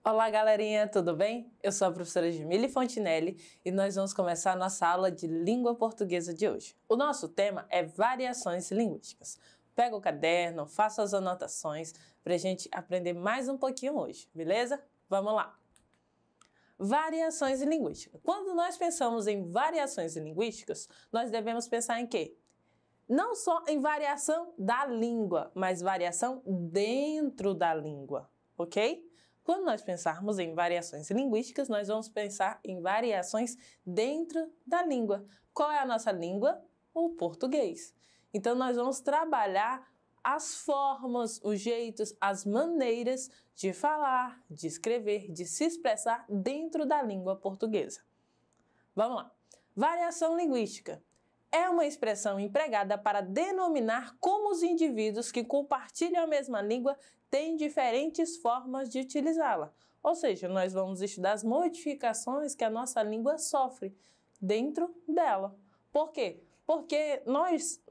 Olá, galerinha, tudo bem? Eu sou a professora Jamile Fontinelli e nós vamos começar a nossa aula de língua portuguesa de hoje. O nosso tema é variações linguísticas. Pega o caderno, faça as anotações para a gente aprender mais um pouquinho hoje, beleza? Vamos lá! Variações linguísticas. Quando nós pensamos em variações linguísticas, nós devemos pensar em quê? Não só em variação da língua, mas variação dentro da língua, ok? Quando nós pensarmos em variações linguísticas, nós vamos pensar em variações dentro da língua. Qual é a nossa língua? O português. Então, nós vamos trabalhar as formas, os jeitos, as maneiras de falar, de escrever, de se expressar dentro da língua portuguesa. Vamos lá. Variação linguística é uma expressão empregada para denominar como os indivíduos que compartilham a mesma língua têm diferentes formas de utilizá-la. Ou seja, nós vamos estudar as modificações que a nossa língua sofre dentro dela. Por quê? Porque nós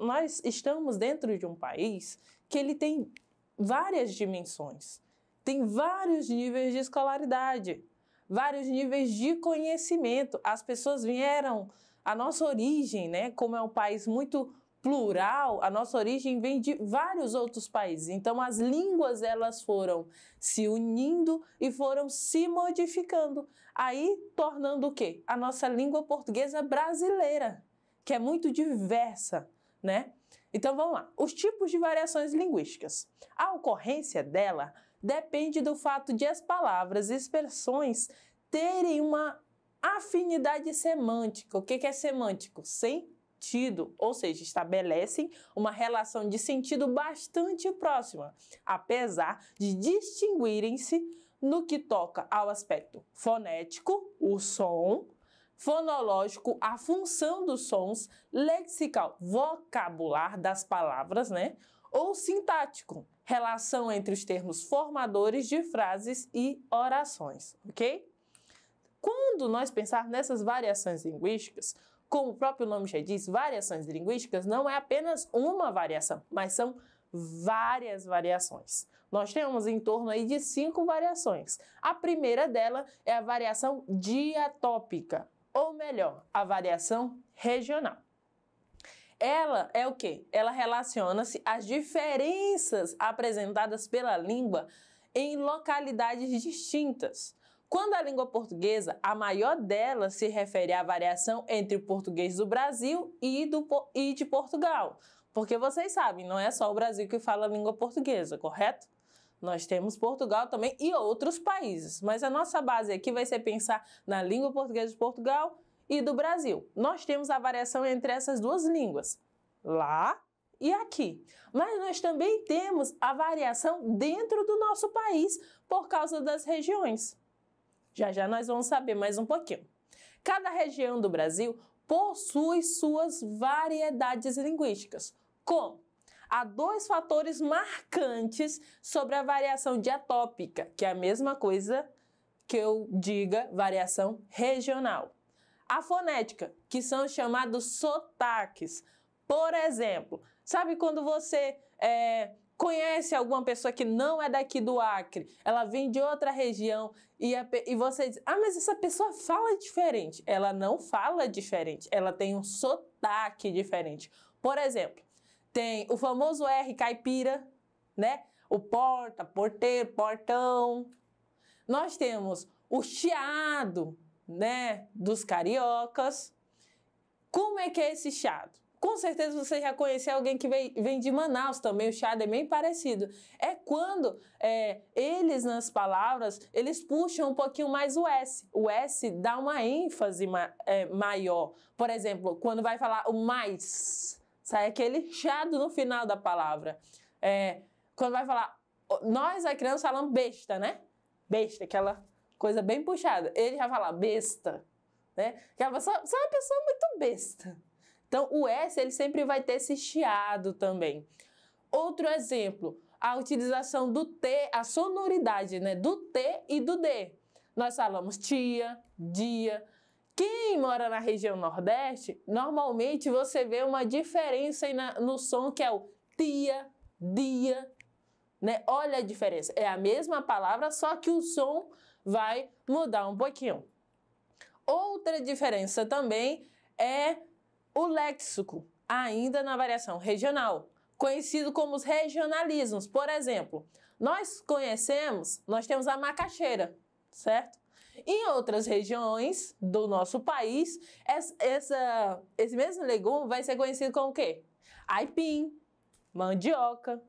estamos dentro de um país que ele tem várias dimensões, tem vários níveis de escolaridade, vários níveis de conhecimento. As pessoas vieram, a nossa origem, né, como é um país muito plural, a nossa origem vem de vários outros países. Então, as línguas, elas foram se unindo e foram se modificando. Aí, tornando o quê? A nossa língua portuguesa brasileira, que é muito diversa, né? Então, vamos lá. Os tipos de variações linguísticas. A ocorrência dela depende do fato de as palavras e expressões terem uma afinidade semântica. O que é semântico? Sentido, ou seja, estabelecem uma relação de sentido bastante próxima, apesar de distinguirem-se no que toca ao aspecto fonético, o som, fonológico, a função dos sons, lexical, vocabular das palavras, né? Ou sintático, relação entre os termos formadores de frases e orações, ok? Quando nós pensarmos nessas variações linguísticas, como o próprio nome já diz, variações linguísticas não é apenas uma variação, mas são várias variações. Nós temos em torno aí de 5 variações. A primeira dela é a variação diatópica, ou melhor, a variação regional. Ela é o quê? Ela relaciona-se às diferenças apresentadas pela língua em localidades distintas. Quando a língua portuguesa, a maior delas se refere à variação entre o português do Brasil e de Portugal. Porque vocês sabem, não é só o Brasil que fala a língua portuguesa, correto? Nós temos Portugal também e outros países, mas a nossa base aqui vai ser pensar na língua portuguesa de Portugal e do Brasil. Nós temos a variação entre essas duas línguas, lá e aqui. Mas nós também temos a variação dentro do nosso país por causa das regiões. Já já nós vamos saber mais um pouquinho. Cada região do Brasil possui suas variedades linguísticas. Como? Há 2 fatores marcantes sobre a variação diatópica, que é a mesma coisa que eu diga variação regional. A fonética, que são chamados sotaques. Por exemplo, sabe quando você conhece alguma pessoa que não é daqui do Acre, ela vem de outra região e você diz, ah, mas essa pessoa fala diferente. Ela não fala diferente, ela tem um sotaque diferente. Por exemplo, tem o famoso R caipira, né? O porta, porteiro, portão. Nós temos o chiado, né, dos cariocas. Como é que é esse chiado? Com certeza você já conheceu alguém que vem de Manaus também, o chiado é bem parecido. É quando eles, nas palavras, eles puxam um pouquinho mais o S. O S dá uma ênfase maior. Por exemplo, quando vai falar o mais, sai aquele chiado no final da palavra. Quando vai falar, nós aqui nós falamos besta, né? Besta, aquela coisa bem puxada. Ele já fala besta, né? Aquela pessoa, você é uma pessoa muito besta. Então, o S, ele sempre vai ter esse chiado também. Outro exemplo, a utilização do T, a sonoridade, né, do T e do D. Nós falamos tia, dia. Quem mora na região Nordeste, normalmente você vê uma diferença aí no som, que é o tia, dia, né? Olha a diferença. É a mesma palavra, só que o som vai mudar um pouquinho. Outra diferença também é o léxico, ainda na variação regional, conhecido como os regionalismos. Por exemplo, nós temos a macaxeira, certo? Em outras regiões do nosso país, esse mesmo legume vai ser conhecido como o quê? Aipim, mandioca.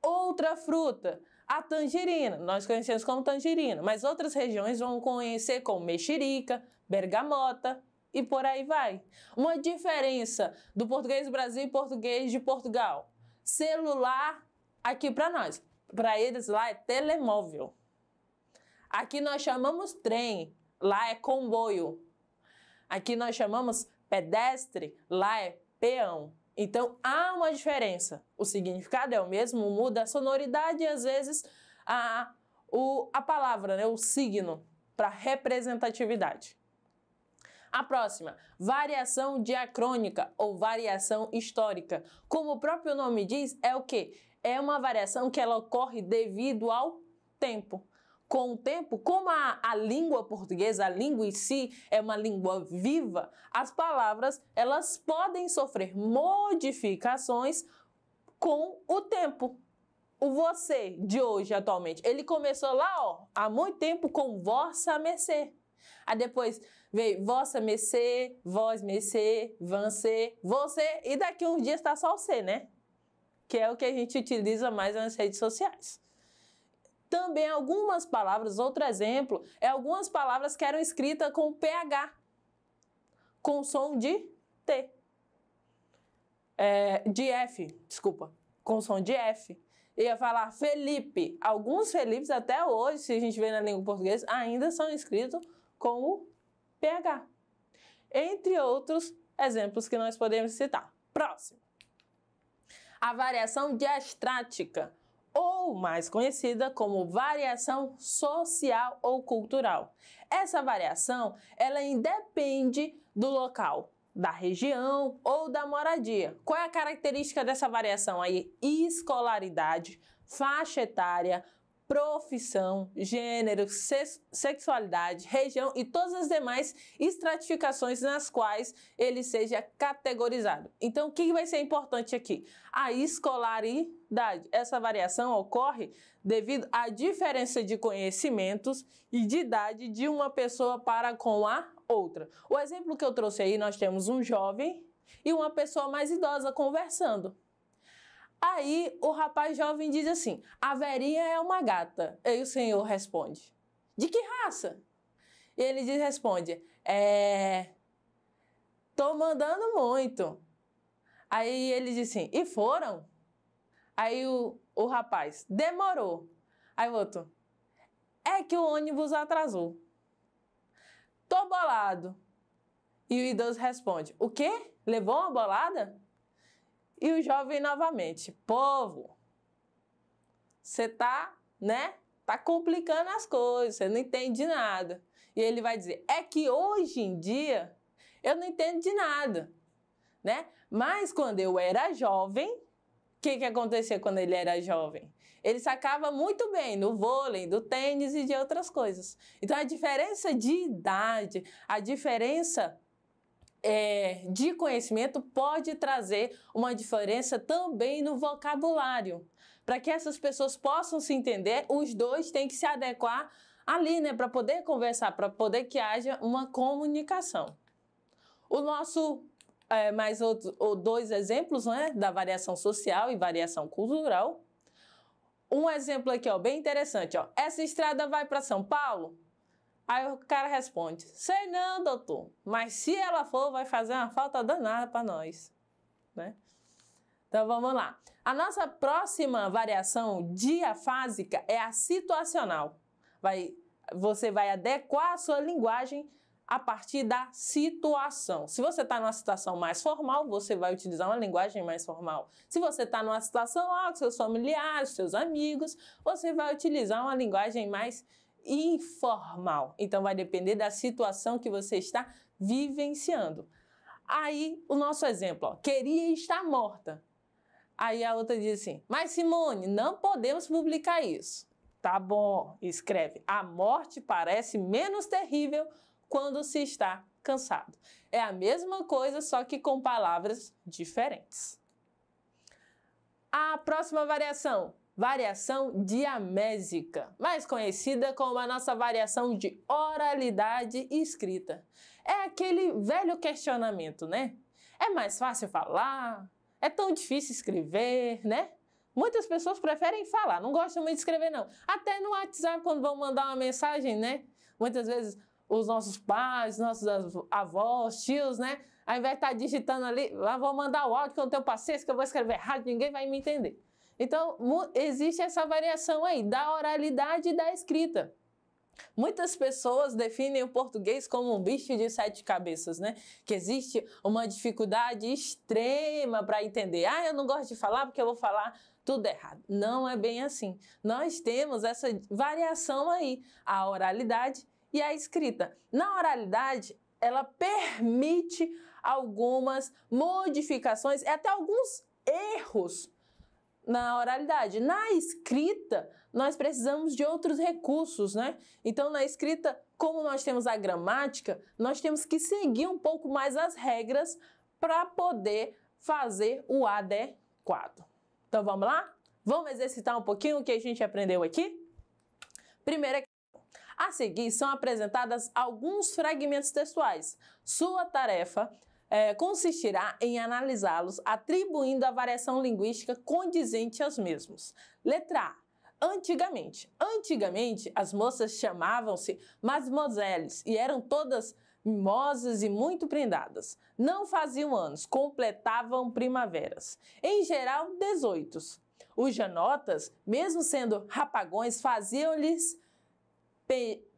Outra fruta, a tangerina, nós conhecemos como tangerina, mas outras regiões vão conhecer como mexerica, bergamota e por aí vai. Uma diferença do português do Brasil e português de Portugal. Celular, aqui para nós. Para eles lá é telemóvel. Aqui nós chamamos trem, lá é comboio. Aqui nós chamamos pedestre, lá é peão. Então, há uma diferença. O significado é o mesmo, muda a sonoridade e, às vezes, a palavra, né, o signo, para representatividade. A próxima, variação diacrônica ou variação histórica. Como o próprio nome diz, é o quê? É uma variação que ela ocorre devido ao tempo. Com o tempo, como a língua portuguesa, a língua em si é uma língua viva, as palavras elas podem sofrer modificações com o tempo. O você de hoje, atualmente, ele começou lá, ó, há muito tempo com vossa mercê. Aí depois veio vossa mercê, vós mercê, vancê, você, e daqui uns dias está só o C, né? Que é o que a gente utiliza mais nas redes sociais. Também algumas palavras, outro exemplo, algumas palavras que eram escritas com PH, com som de T. De F, desculpa, com som de F. Ia falar Felipe. Alguns Felipes até hoje, se a gente vê na língua portuguesa, ainda são escritos com o PH. Entre outros exemplos que nós podemos citar. Próximo. A variação diastrática, ou mais conhecida como variação social ou cultural. Essa variação, ela independe do local, da região ou da moradia. Qual é a característica dessa variação aí? Escolaridade, faixa etária, profissão, gênero, sexualidade, região e todas as demais estratificações nas quais ele seja categorizado. Então, o que vai ser importante aqui? A escolaridade. Essa variação ocorre devido à diferença de conhecimentos e de idade de uma pessoa para com a outra. O exemplo que eu trouxe aí, nós temos um jovem e uma pessoa mais idosa conversando. Aí o rapaz jovem diz assim, a Verinha é uma gata. Aí o senhor responde, de que raça? E ele responde, tô mandando muito. Aí ele diz assim, e foram? Aí o rapaz, demorou. Aí o outro, é que o ônibus atrasou. Tô bolado. E o idoso responde, o quê? Levou uma bolada? E o jovem novamente, povo, você tá complicando as coisas, você não entende de nada. E ele vai dizer, é que hoje em dia eu não entendo de nada, né? Mas quando eu era jovem, o que acontecia quando ele era jovem? Ele sacava muito bem no vôlei, do tênis e de outras coisas. Então a diferença de idade, a diferença de conhecimento pode trazer uma diferença também no vocabulário. Para que essas pessoas possam se entender, os dois têm que se adequar ali, né, para poder conversar, para poder que haja uma comunicação. O nosso, mais dois exemplos, né, da variação social e variação cultural. Um exemplo aqui, ó, bem interessante, ó. Essa estrada vai para São Paulo? Aí o cara responde, sei não, doutor, mas se ela for, vai fazer uma falta danada para nós, né? Então vamos lá. A nossa próxima variação diafásica é a situacional. Você vai adequar a sua linguagem a partir da situação. Se você está numa situação mais formal, você vai utilizar uma linguagem mais formal. Se você está numa situação com seus familiares, seus amigos, você vai utilizar uma linguagem mais informal. Então, vai depender da situação que você está vivenciando. Aí, o nosso exemplo, ó, queria estar morta. Aí a outra diz assim, mas Simone, não podemos publicar isso. Tá bom, escreve. A morte parece menos terrível quando se está cansado. É a mesma coisa, só que com palavras diferentes. A próxima variação, variação diamésica, mais conhecida como a nossa variação de oralidade e escrita. É aquele velho questionamento, né? É mais fácil falar? É tão difícil escrever, né? Muitas pessoas preferem falar, não gostam muito de escrever, não. Até no WhatsApp, quando vão mandar uma mensagem, né? Muitas vezes os nossos pais, nossos avós, tios, né? Ao invés de estar digitando ali, vou mandar o áudio que eu não tenho paciência, que eu vou escrever errado, ninguém vai me entender. Então, existe essa variação aí da oralidade e da escrita. Muitas pessoas definem o português como um bicho de 7 cabeças, né? Que existe uma dificuldade extrema para entender. Ah, eu não gosto de falar porque eu vou falar tudo errado. Não é bem assim. Nós temos essa variação aí, a oralidade e a escrita. Na oralidade, ela permite algumas modificações e até alguns erros na oralidade. Na escrita, nós precisamos de outros recursos, né? Então, na escrita, como nós temos a gramática, nós temos que seguir um pouco mais as regras para poder fazer o adequado. Então, vamos lá? Vamos exercitar um pouquinho o que a gente aprendeu aqui? Primeira questão. A seguir, são apresentadas alguns fragmentos textuais. Sua tarefa consistirá em analisá-los, atribuindo a variação linguística condizente aos mesmos. Letra A. Antigamente. Antigamente, as moças chamavam-se mademoiselles e eram todas mimosas e muito prendadas. Não faziam anos, completavam primaveras. Em geral, 18. Os janotas, mesmo sendo rapagões, faziam-lhes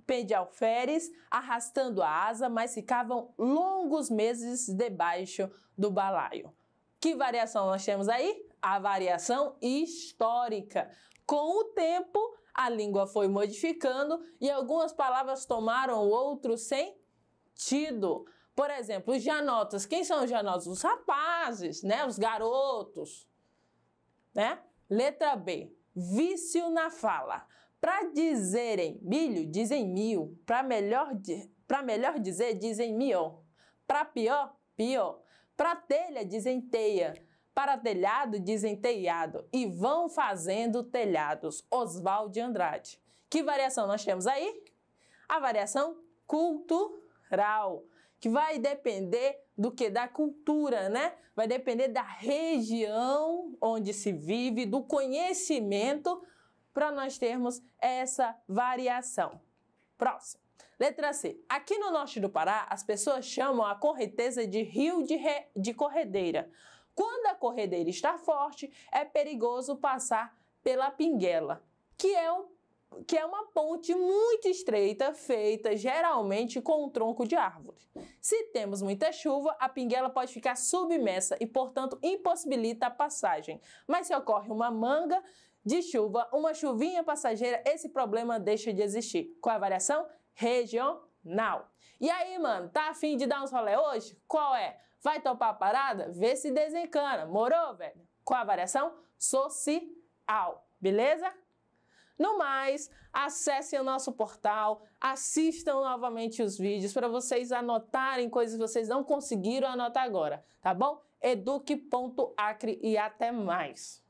pedialferes, arrastando a asa, mas ficavam longos meses debaixo do balaio. Que variação nós temos aí? A variação histórica. Com o tempo, a língua foi modificando e algumas palavras tomaram outro sentido. Por exemplo, os janotas. Quem são os janotas? Os rapazes, né? Os garotos, né? Letra B. Vício na fala. Para dizerem milho, dizem mil. Para melhor dizer, dizem mió. Para pior, pior. Para telha, dizem teia. Para telhado, dizem telhado. E vão fazendo telhados. Oswald de Andrade. Que variação nós temos aí? A variação cultural, que vai depender do que? Da cultura, né? Vai depender da região onde se vive, do conhecimento, para nós termos essa variação. Próximo. Letra C. Aqui no norte do Pará, as pessoas chamam a correnteza de rio de corredeira. Quando a corredeira está forte, é perigoso passar pela pinguela, que é uma ponte muito estreita, feita geralmente com um tronco de árvore. Se temos muita chuva, a pinguela pode ficar submersa e, portanto, impossibilita a passagem. Mas se ocorre uma manga de chuva, uma chuvinha passageira, esse problema deixa de existir. Qual é a variação? Regional. E aí, mano, tá a fim de dar uns rolê hoje? Qual é? Vai topar a parada? Vê se desencana. Morou, velho? Qual a variação? Social. Beleza? No mais, acessem o nosso portal, assistam novamente os vídeos para vocês anotarem coisas que vocês não conseguiram anotar agora, tá bom? Eduque.acre e até mais!